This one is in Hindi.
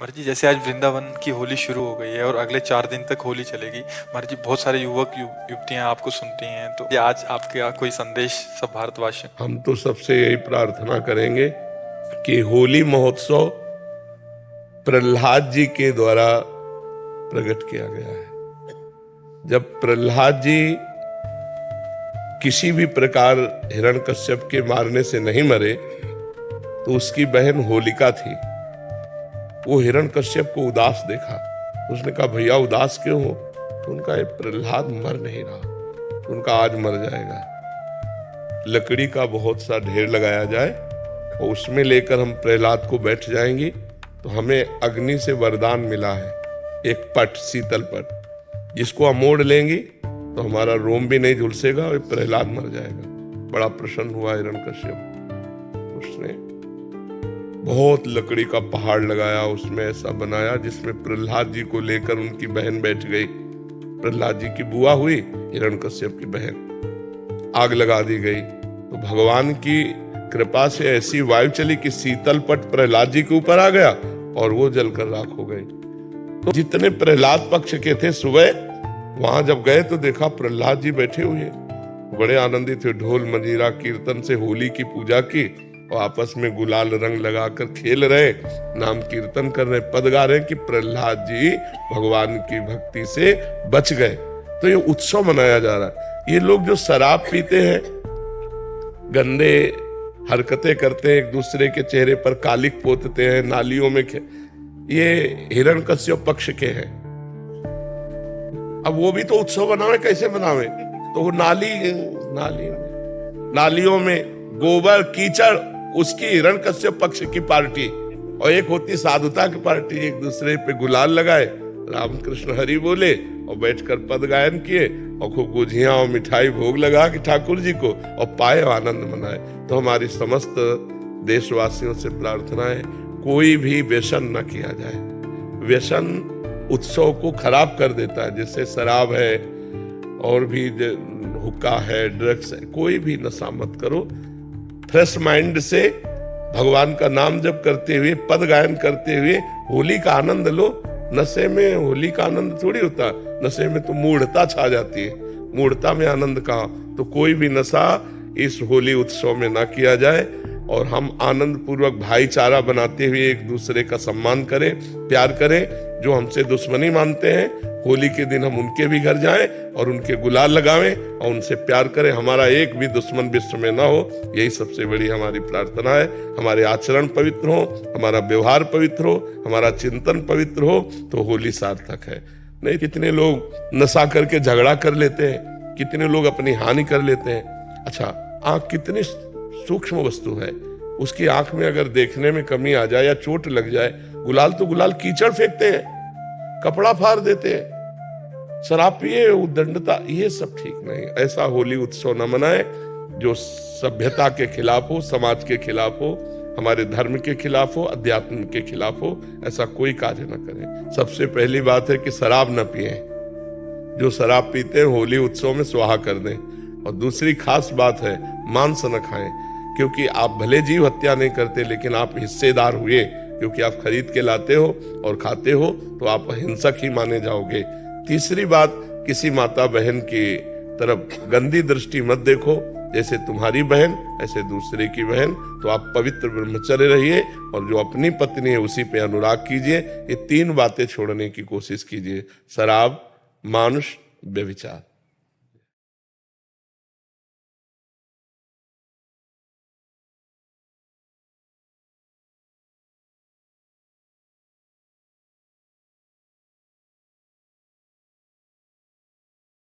महाराज जी, जैसे आज वृंदावन की होली शुरू हो गई है और अगले 4 दिन तक होली चलेगी। महाराज जी, बहुत सारे युवतियां आपको सुनती हैं, तो ये आज आपके यहाँ कोई संदेश सब भारतवासियों? हम तो सबसे यही प्रार्थना करेंगे कि होली महोत्सव प्रहलाद जी के द्वारा प्रकट किया गया है। जब प्रहलाद जी किसी भी प्रकार हिरण्यकश्यप के मारने से नहीं मरे तो उसकी बहन होलिका थी। वो हिरण्यकश्यप को उदास देखा, उसने कहा भैया उदास क्यों हो? तो उनका ये प्रहलाद मर नहीं रहा, तो उनका आज मर जाएगा। लकड़ी का बहुत सा ढेर लगाया जाए और उसमें लेकर हम प्रहलाद को बैठ जाएंगे तो हमें अग्नि से वरदान मिला है, एक पट, शीतल पट, जिसको हम मोड़ लेंगे तो हमारा रोम भी नहीं झुलसेगा और प्रहलाद मर जाएगा। बड़ा प्रसन्न हुआ हिरण्यकश्यप। उसने बहुत लकड़ी का पहाड़ लगाया, उसमें ऐसा बनाया जिसमें प्रहलाद जी को लेकर उनकी बहन बैठ गई। प्रहलाद जी की बुआ हुई हिरण्यकश्यप की बहन। आग लगा दी गई तो भगवान की कृपा से ऐसी वायु चली कि शीतल पट प्रहलाद जी के ऊपर आ गया और वो जलकर राख हो गई। तो जितने प्रहलाद पक्ष के थे सुबह वहां जब गए तो देखा प्रहलाद जी बैठे हुए, बड़े आनंदित थे। ढोल मंजीरा कीर्तन से होली की पूजा की और आपस में गुलाल रंग लगाकर खेल रहे, नाम कीर्तन कर रहे, पद गा रहे कि प्रहलाद जी भगवान की भक्ति से बच गए। तो ये उत्सव मनाया जा रहा है। ये लोग जो शराब पीते हैं, गंदे हरकतें करते हैं, एक दूसरे के चेहरे पर कालिक पोतते हैं, नालियों में ये हिरण्यकश्यप पक्ष के हैं। अब वो भी तो उत्सव मनावे, कैसे मनावे? तो वो नालियों में गोबर कीचड़, उसकी हिरण्यकश्यप पक्ष की पार्टी, और एक होती साधुता की पार्टी, एक दूसरे पे गुलाल लगाए, राम कृष्ण हरि बोले और बैठकर पद गायन किए और खूब गुझिया और मिठाई भोग लगा कि ठाकुर जी को और पाए आनंद मनाए। तो हमारी समस्त देशवासियों से प्रार्थना है कोई भी व्यसन न किया जाए। व्यसन उत्सव को खराब कर देता है, जैसे शराब है और भी हुक्का है, ड्रग्स है, कोई भी नशा मत करो। फ्रेश माइंड से भगवान का नाम जप करते हुए, पद गायन करते हुए होली का आनंद लो। नशे में होली का आनंद थोड़ी होता, नशे में तो मूढ़ता छा जाती है, मूढ़ता में आनंद कहाँ। तो कोई भी नशा इस होली उत्सव में ना किया जाए और हम आनंद पूर्वक भाईचारा बनाते हुए एक दूसरे का सम्मान करें, प्यार करें। जो हमसे दुश्मनी मानते हैं, होली के दिन हम उनके भी घर जाएं और उनके गुलाल लगावें और उनसे प्यार करें। हमारा एक भी दुश्मन विश्व में ना हो, यही सबसे बड़ी हमारी प्रार्थना है। हमारे आचरण पवित्र हो, हमारा व्यवहार पवित्र हो, हमारा चिंतन पवित्र हो तो होली सार्थक है। नहीं, कितने लोग नशा करके झगड़ा कर लेते हैं, कितने लोग अपनी हानि कर लेते हैं। अच्छा, आंख कितनी सूक्ष्म वस्तु है, उसकी आंख में अगर देखने में कमी आ जाए या चोट लग जाए, गुलाल तो गुलाल कीचड़ फेंकते हैं, कपड़ा फाड़ देते हैं, शराब पिए, उद्दंडता, ये सब ठीक नहीं। ऐसा होली उत्सव न मनाए जो सभ्यता के खिलाफ हो, समाज के खिलाफ हो, हमारे धर्म के खिलाफ हो, अध्यात्म के खिलाफ हो। ऐसा कोई कार्य न करें। सबसे पहली बात है कि शराब न पिए, जो शराब पीते हैं होली उत्सव में स्वाहा कर दें। और दूसरी खास बात है मांस न खाएं, क्योंकि आप भले जीव हत्या नहीं करते लेकिन आप हिस्सेदार हुए, क्योंकि आप खरीद के लाते हो और खाते हो तो आप हिंसक ही माने जाओगे। तीसरी बात, किसी माता बहन की तरफ गंदी दृष्टि मत देखो, जैसे तुम्हारी बहन ऐसे दूसरे की बहन। तो आप पवित्र ब्रह्मचर्य रहिए और जो अपनी पत्नी है उसी पे अनुराग कीजिए। ये 3 बातें छोड़ने की कोशिश कीजिए: शराब, मांस, व्यभिचार।